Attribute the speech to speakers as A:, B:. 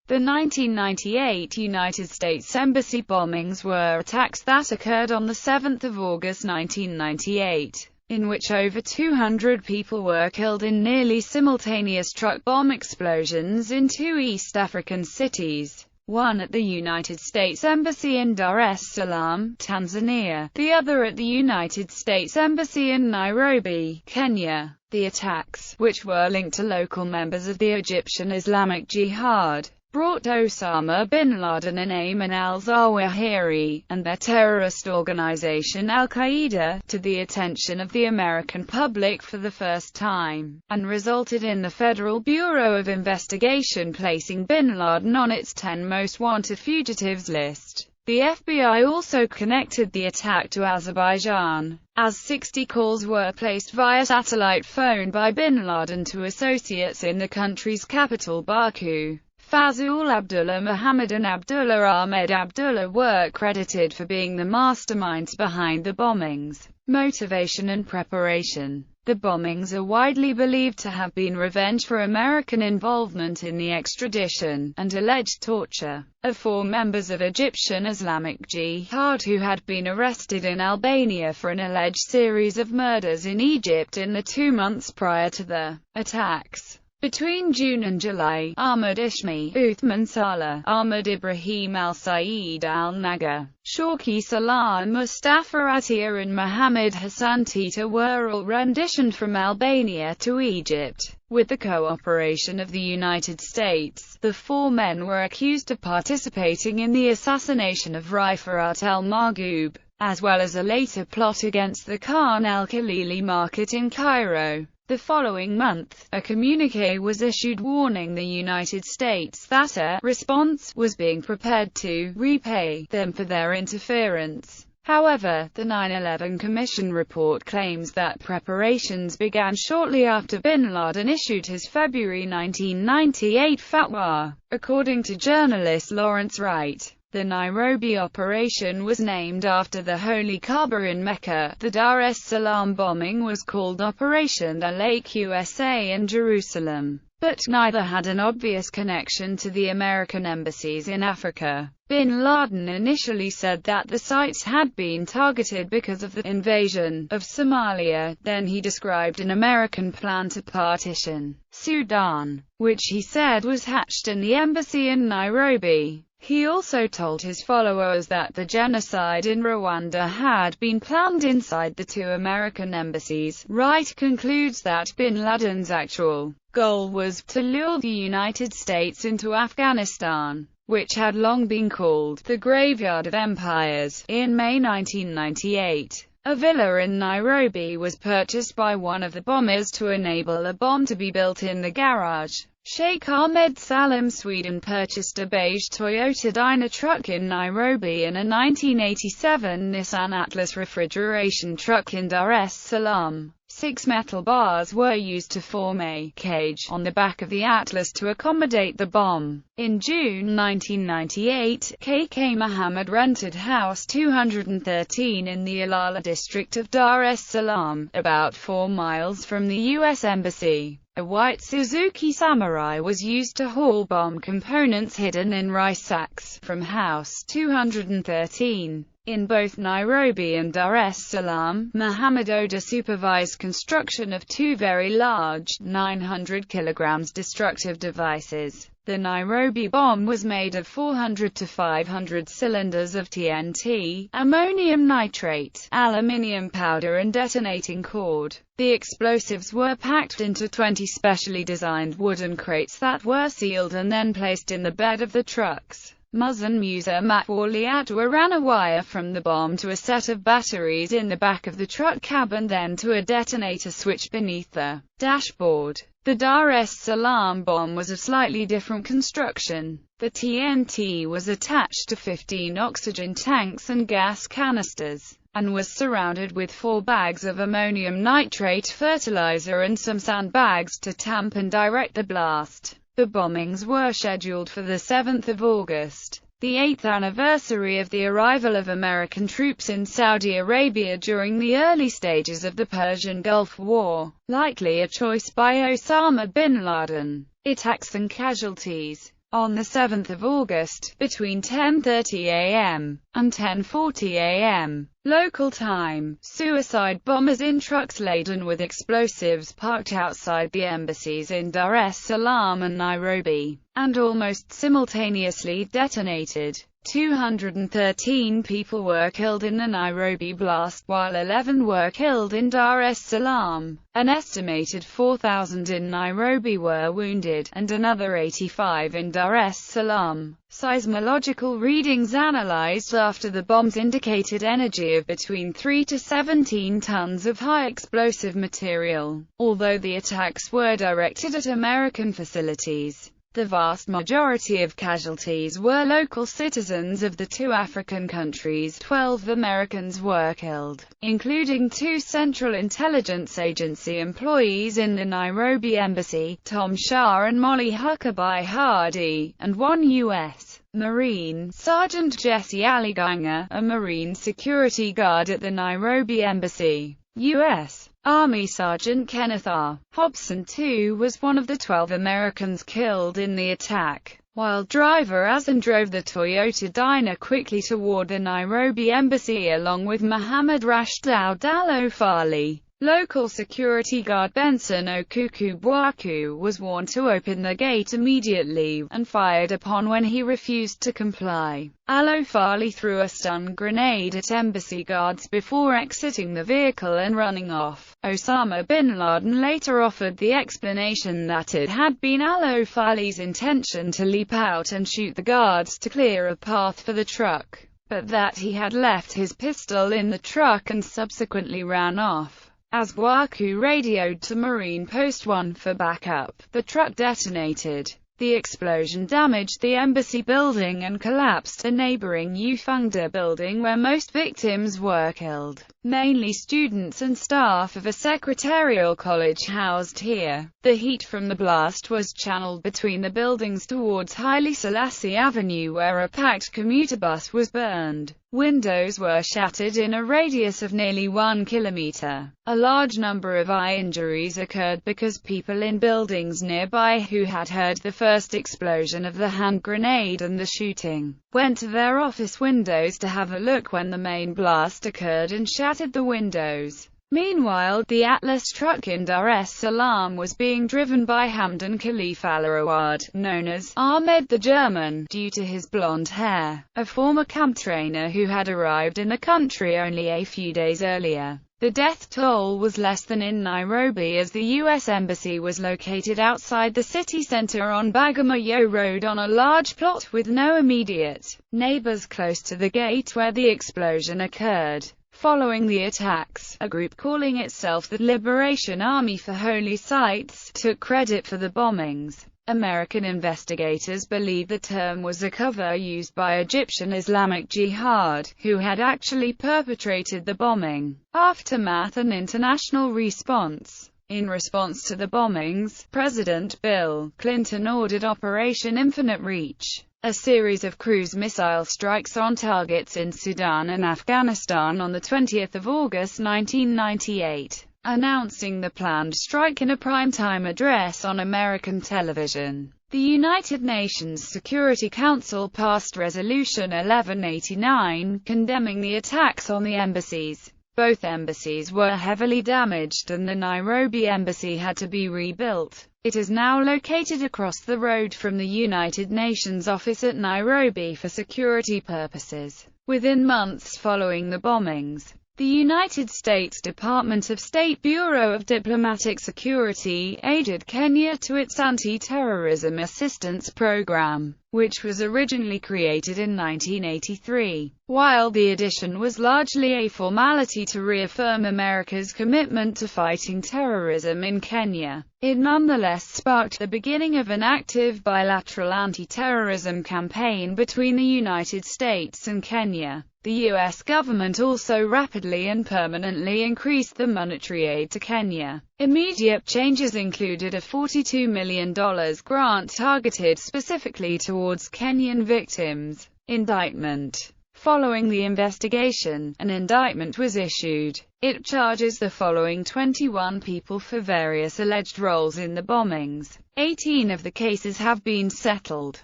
A: The 1998 United States Embassy bombings were attacks that occurred on 7 August 1998, in which over 200 people were killed in nearly simultaneous truck bomb explosions in two East African cities, one at the United States Embassy in Dar es Salaam, Tanzania, the other at the United States Embassy in Nairobi, Kenya. The attacks, which were linked to local members of the Egyptian Islamic Jihad, brought Osama bin Laden and Ayman al-Zawahiri, and their terrorist organization al-Qaeda, to the attention of the American public for the first time, and resulted in the Federal Bureau of Investigation placing bin Laden on its 10 most wanted fugitives list. The FBI also connected the attack to Azerbaijan, as 60 calls were placed via satellite phone by bin Laden to associates in the country's capital Baku. Fazul Abdullah Muhammad and Abdullah Ahmed Abdullah were credited for being the masterminds behind the bombings. Motivation and preparation. The bombings are widely believed to have been revenge for American involvement in the extradition and alleged torture of 4 members of Egyptian Islamic Jihad who had been arrested in Albania for an alleged series of murders in Egypt in the 2 months prior to the attacks. Between June and July, Ahmad Ishmi, Uthman Saleh, Ahmad Ibrahim al-Saeed al-Naga, Shawki Salah, Mustafa Atiyah and Mohammed Hassan Tita were all renditioned from Albania to Egypt. With the cooperation of the United States, the 4 men were accused of participating in the assassination of Rifat el-Marghoub, as well as a later plot against the Khan el-Khalili market in Cairo. The following month, a communiqué was issued warning the United States that a response was being prepared to repay them for their interference. However, the 9/11 Commission report claims that preparations began shortly after bin Laden issued his February 1998 fatwa. According to journalist Lawrence Wright, the Nairobi operation was named after the Holy Kaaba in Mecca. The Dar es Salaam bombing was called Operation Lake USA in Jerusalem, but neither had an obvious connection to the American embassies in Africa. Bin Laden initially said that the sites had been targeted because of the invasion of Somalia. Then he described an American plan to partition Sudan, which he said was hatched in the embassy in Nairobi. He also told his followers that the genocide in Rwanda had been planned inside the 2 American embassies. Wright concludes that bin Laden's actual goal was to lure the United States into Afghanistan, which had long been called the Graveyard of Empires. In May 1998, a villa in Nairobi was purchased by one of the bombers to enable a bomb to be built in the garage. Sheikh Ahmed Salim Sweden purchased a beige Toyota Dyna truck in Nairobi and a 1987 Nissan Atlas refrigeration truck in Dar es Salaam. 6 metal bars were used to form a cage on the back of the Atlas to accommodate the bomb. In June 1998, KK Mohammed rented House 213 in the Ilala district of Dar es Salaam, about 4 miles from the U.S. Embassy. A white Suzuki Samurai was used to haul bomb components hidden in rice sacks from House 213. In both Nairobi and Dar es Salaam, Mohammed Oda supervised construction of 2 very large, 900 kg destructive devices. The Nairobi bomb was made of 400 to 500 cylinders of TNT, ammonium nitrate, aluminium powder and detonating cord. The explosives were packed into 20 specially designed wooden crates that were sealed and then placed in the bed of the trucks. Muzzin Musa Matwali Atwa ran a wire from the bomb to a set of batteries in the back of the truck cab and then to a detonator switch beneath the dashboard. The Dar es Salaam bomb was of slightly different construction. The TNT was attached to 15 oxygen tanks and gas canisters, and was surrounded with 4 bags of ammonium nitrate fertilizer and some sandbags to tamp and direct the blast. The bombings were scheduled for the 7th of August, the 8th anniversary of the arrival of American troops in Saudi Arabia during the early stages of the Persian Gulf War, likely a choice by Osama bin Laden. Attacks and casualties. On the 7th of August, between 10:30 a.m. and 10:40 a.m. local time, suicide bombers in trucks laden with explosives parked outside the embassies in Dar es Salaam and Nairobi, and almost simultaneously detonated. 213 people were killed in the Nairobi blast, while 11 were killed in Dar es Salaam. An estimated 4,000 in Nairobi were wounded, and another 85 in Dar es Salaam. Seismological readings analyzed after the bombs indicated energy of between 3 to 17 tons of high explosive material. Although the attacks were directed at American facilities, the vast majority of casualties were local citizens of the two African countries. 12 Americans were killed, including 2 Central Intelligence Agency employees in the Nairobi embassy, Tom Shah and Molly Huckabee Hardy, and 1 U.S. Marine, Sergeant Jesse Aliganga, a Marine security guard at the Nairobi embassy. U.S. Army Sergeant Kenneth R. Hobson II was one of the 12 Americans killed in the attack, while driver Azan drove the Toyota Dyna quickly toward the Nairobi embassy along with Mohammed Rashid Al-Ofali. Local security guard Benson Okuku Bwaku was warned to open the gate immediately, and fired upon when he refused to comply. Al-Ofali threw a stun grenade at embassy guards before exiting the vehicle and running off. Osama bin Laden later offered the explanation that it had been Al-Ofali's intention to leap out and shoot the guards to clear a path for the truck, but that he had left his pistol in the truck and subsequently ran off. As Bwaku radioed to Marine Post 1 for backup, the truck detonated. The explosion damaged the embassy building and collapsed a neighboring Ufunda building where most victims were killed, mainly students and staff of a secretarial college housed here. The heat from the blast was channeled between the buildings towards Haile Selassie Avenue, where a packed commuter bus was burned. Windows were shattered in a radius of nearly 1 kilometer. A large number of eye injuries occurred because people in buildings nearby who had heard the first explosion of the hand grenade and the shooting went to their office windows to have a look when the main blast occurred and shattered the windows. Meanwhile, the Atlas truck in Dar es Salaam was being driven by Hamdan Khalifa Al-Awad, known as Ahmed the German, due to his blonde hair, a former camp trainer who had arrived in the country only a few days earlier. The death toll was less than in Nairobi, as the U.S. Embassy was located outside the city center on Bagamoyo Road on a large plot with no immediate neighbors close to the gate where the explosion occurred. Following the attacks, a group calling itself the Liberation Army for Holy Sites took credit for the bombings. American investigators believe the term was a cover used by Egyptian Islamic Jihad, who had actually perpetrated the bombing. Aftermath and international response. In response to the bombings, President Bill Clinton ordered Operation Infinite Reach, a series of cruise missile strikes on targets in Sudan and Afghanistan on 20 August 1998, announcing the planned strike in a primetime address on American television. The United Nations Security Council passed Resolution 1189, condemning the attacks on the embassies. Both embassies were heavily damaged and the Nairobi embassy had to be rebuilt. It is now located across the road from the United Nations office at Nairobi for security purposes. Within months following the bombings, the United States Department of State Bureau of Diplomatic Security aided Kenya to its anti-terrorism assistance program, which was originally created in 1983. While the addition was largely a formality to reaffirm America's commitment to fighting terrorism in Kenya, it nonetheless sparked the beginning of an active bilateral anti-terrorism campaign between the United States and Kenya. The U.S. government also rapidly and permanently increased the monetary aid to Kenya. Immediate changes included a $42 million grant targeted specifically towards Kenyan victims. Indictment. Following the investigation, an indictment was issued. It charges the following 21 people for various alleged roles in the bombings. 18 of the cases have been settled.